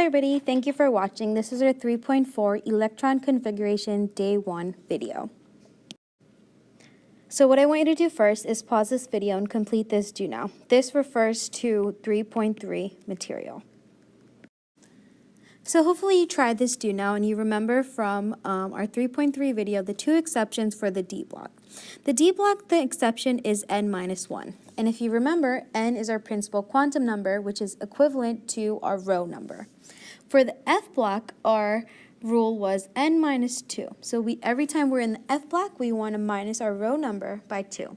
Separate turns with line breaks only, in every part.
everybody, thank you for watching. This is our 3.4 Electron Configuration Day 1 video. So what I want you to do first is pause this video and complete this do now. This refers to 3.3 material. So hopefully you tried this do now and you remember from our 3.3 video the two exceptions for the D block. The D block, the exception is n-1. And if you remember, n is our principal quantum number, which is equivalent to our row number. For the F block, our rule was n-2. So every time we're in the F block, we want to minus our row number by 2.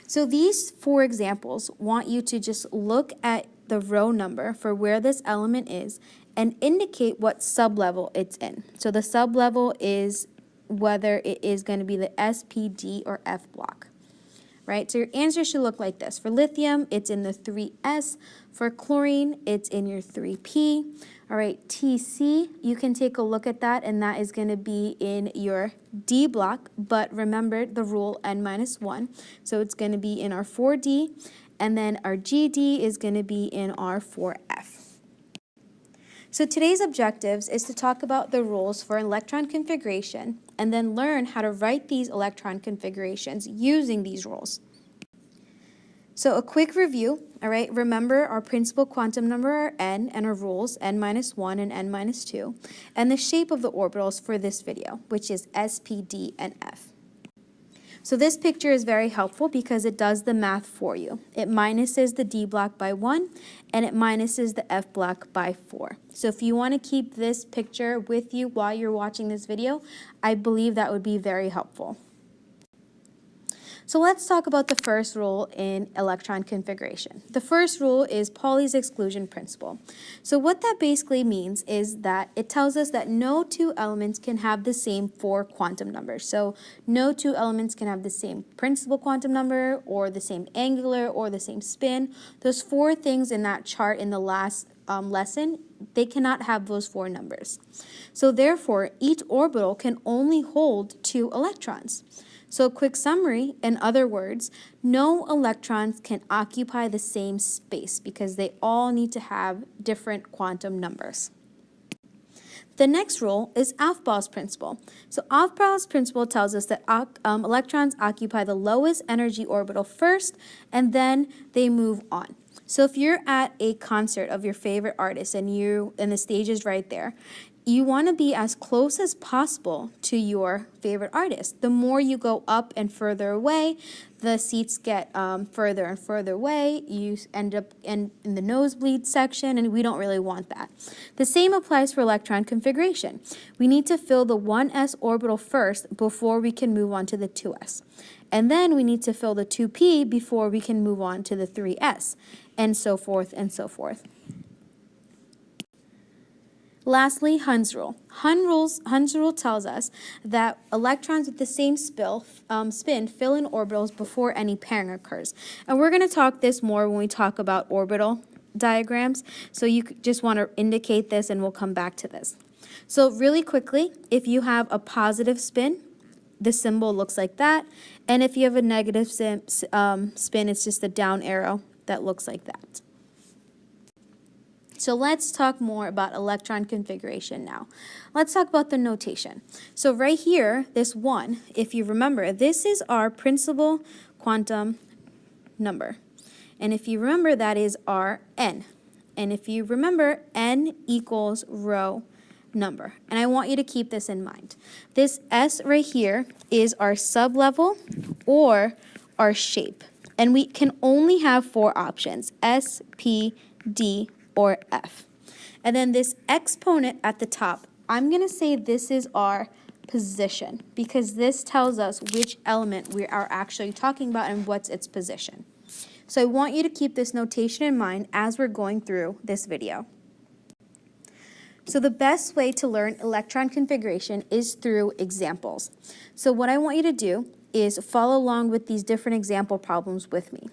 So these four examples want you to just look at the row number for where this element is and indicate what sublevel it's in. So the sublevel is whether it is going to be the S, P, D, or F block. Right? So your answer should look like this. For lithium, it's in the 3S. For chlorine, it's in your 3P. All right, TC, you can take a look at that, and that is going to be in your D block, but remember the rule n-1. So it's going to be in our 4D, and then our GD is going to be in our 4F. So today's objectives is to talk about the rules for electron configuration and then learn how to write these electron configurations using these rules. So a quick review, all right, remember our principal quantum number are n and our rules n-1 and n-2 and the shape of the orbitals for this video, which is S, P, D, and F. So this picture is very helpful because it does the math for you. It minuses the D block by 1 and it minuses the F block by 4. So if you want to keep this picture with you while you're watching this video, I believe that would be very helpful. So let's talk about the first rule in electron configuration. The first rule is Pauli's exclusion principle. So what that basically means is that it tells us that no two elements can have the same 4 quantum numbers. So no two elements can have the same principal quantum number or the same angular or the same spin. Those 4 things in that chart in the last lesson, they cannot have those 4 numbers. So therefore, each orbital can only hold 2 electrons. So a quick summary, in other words, no electrons can occupy the same space because they all need to have different quantum numbers. The next rule is Aufbau's principle. So Aufbau's principle tells us that electrons occupy the lowest energy orbital first and then they move on. So if you're at a concert of your favorite artist and the stage is right there, you want to be as close as possible to your favorite artist. The more you go up and further away, the seats get further and further away. You end up in the nosebleed section, and we don't really want that. The same applies for electron configuration. We need to fill the 1s orbital first before we can move on to the 2s. And then we need to fill the 2p before we can move on to the 3s, and so forth and so forth. Lastly, Hund's rule. Hund's rule tells us that electrons with the same spin fill in orbitals before any pairing occurs. And we're going to talk this more when we talk about orbital diagrams. So you just want to indicate this and we'll come back to this. So really quickly, if you have a positive spin, the symbol looks like that. And if you have a negative spin, it's just a down arrow that looks like that. So let's talk more about electron configuration now. Let's talk about the notation. So right here, this 1, if you remember, this is our principal quantum number. And if you remember, that is our n. And if you remember, n equals row number. And I want you to keep this in mind. This S right here is our sublevel or our shape. And we can only have 4 options, S, P, D, or F. And then this exponent at the top, I'm going to say this is our position because this tells us which element we are actually talking about and what's its position. So I want you to keep this notation in mind as we're going through this video. So the best way to learn electron configuration is through examples. So what I want you to do is follow along with these different example problems with me.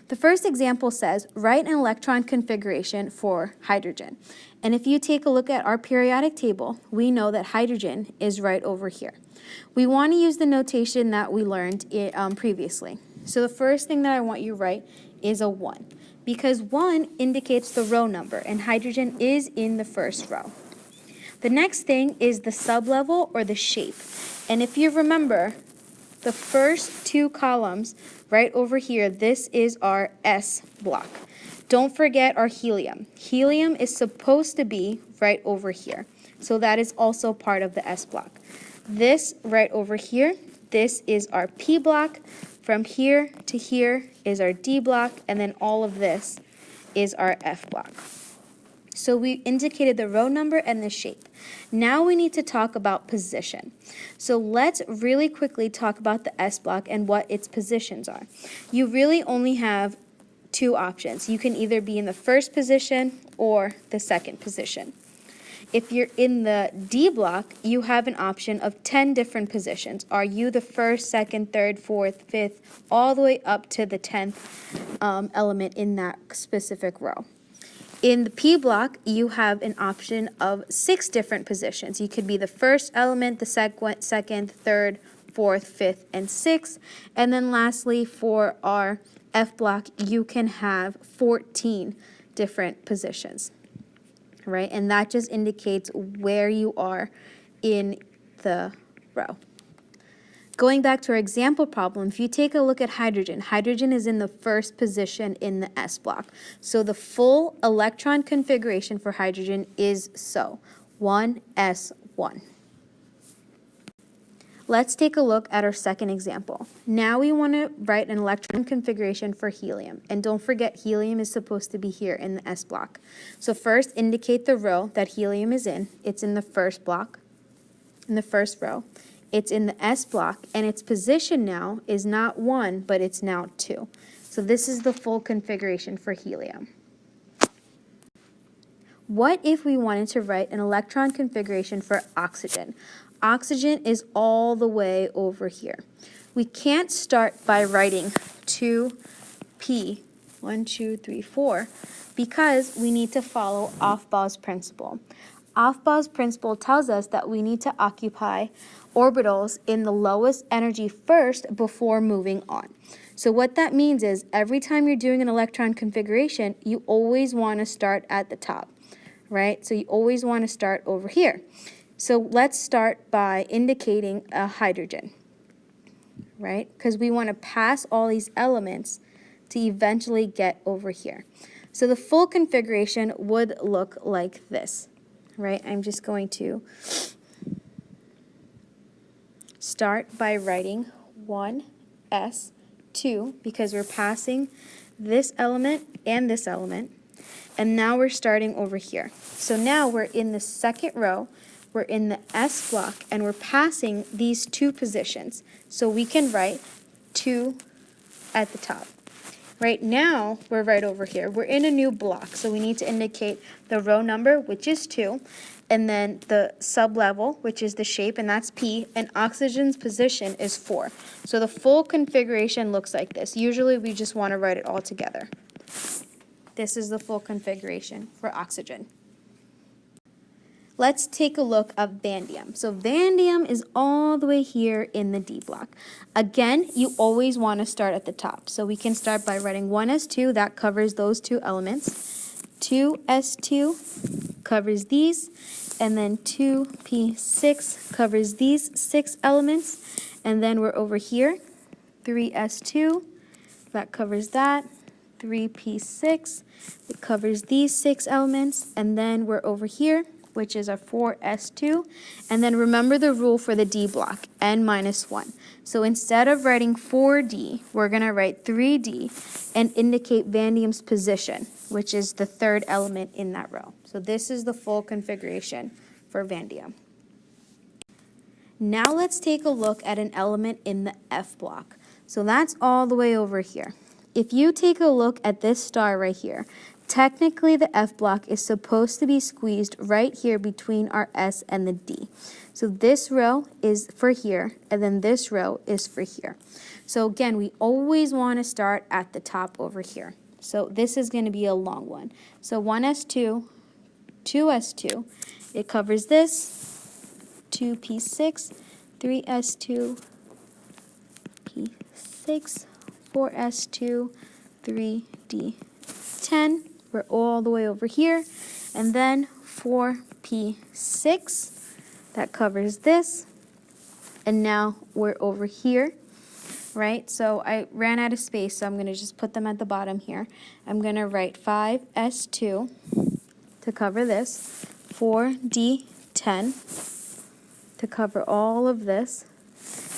The first example says, write an electron configuration for hydrogen. And if you take a look at our periodic table, we know that hydrogen is right over here. We want to use the notation that we learned previously. So the first thing that I want you to write is a 1. because 1 indicates the row number, and hydrogen is in the first row. The next thing is the sublevel or the shape. And if you remember, the first 2 columns right over here, this is our S block. Don't forget our helium. Helium is supposed to be right over here. So that is also part of the S block. This right over here, this is our P block. From here to here is our D block, and then all of this is our F block. So we indicated the row number and the shape. Now we need to talk about position. So let's really quickly talk about the S block and what its positions are. You really only have 2 options. You can either be in the first position or the second position. If you're in the D block, you have an option of 10 different positions. Are you the first, second, third, fourth, fifth, all the way up to the 10th element in that specific row? In the P block, you have an option of 6 different positions. You could be the first element, the second, third, fourth, fifth, and sixth. And then lastly, for our F block, you can have 14 different positions, right? And that just indicates where you are in the row. Going back to our example problem, if you take a look at hydrogen, hydrogen is in the first position in the S block. So the full electron configuration for hydrogen is so, 1s1. Let's take a look at our second example. Now we want to write an electron configuration for helium. And don't forget, helium is supposed to be here in the S block. So first, indicate the row that helium is in. It's in the first block, in the first row. It's in the S block, and its position now is not 1, but it's now 2. So this is the full configuration for helium. What if we wanted to write an electron configuration for oxygen? Oxygen is all the way over here. We can't start by writing 2p, 1, 2, 3, 4, because we need to follow Aufbau's principle. Aufbau's principle tells us that we need to occupy orbitals in the lowest energy first before moving on. So what that means is every time you're doing an electron configuration, you always want to start at the top, right? So you always want to start over here. So let's start by indicating a hydrogen, right? Because we want to pass all these elements to eventually get over here. So the full configuration would look like this, right? I'm just going to start by writing 1s2 because we're passing this element and this element. And now we're starting over here. So now we're in the second row. We're in the S block, and we're passing these 2 positions. So we can write 2 at the top. Right now, we're right over here. We're in a new block, so we need to indicate the row number, which is 2, and then the sublevel, which is the shape, and that's P, and oxygen's position is 4. So the full configuration looks like this. Usually, we just want to write it all together. This is the full configuration for oxygen. Let's take a look at vanadium. So vanadium is all the way here in the D block. Again, you always want to start at the top. So we can start by writing 1s2, that covers those 2 elements. 2s2 covers these, and then 2p6 covers these 6 elements. And then we're over here, 3s2, that covers that. 3p6, it covers these 6 elements. And then we're over here, which is our 4s2. And then remember the rule for the D block, n minus 1. So instead of writing 4d, we're going to write 3d and indicate vanadium's position, which is the 3rd element in that row. So this is the full configuration for vanadium. Now let's take a look at an element in the F block. So that's all the way over here. If you take a look at this star right here, technically the F block is supposed to be squeezed right here between our S and the D. So this row is for here, and then this row is for here. So again, we always want to start at the top over here. So this is going to be a long one. So 1s2, 2s2, it covers this, 2p6, 3s2, p6, 4s2, 3d2. D10, we're all the way over here. And then 4P6, that covers this. And now we're over here, right? So I ran out of space, so I'm going to just put them at the bottom here. I'm going to write 5S2 to cover this, 4D10 to cover all of this,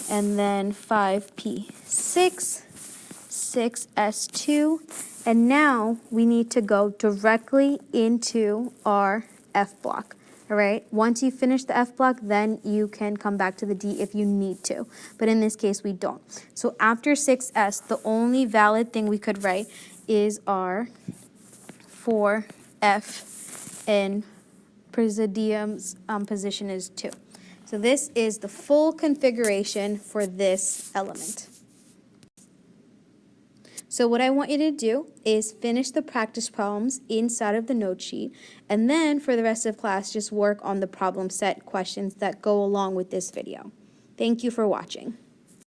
and then 5P6, 6S2, and now we need to go directly into our F block. All right, once you finish the F block, then you can come back to the D if you need to. But in this case, we don't. So after 6S, the only valid thing we could write is our 4F, and Presidium's position is 2. So this is the full configuration for this element. So what I want you to do is finish the practice problems inside of the note sheet, and then for the rest of class, just work on the problem set questions that go along with this video. Thank you for watching.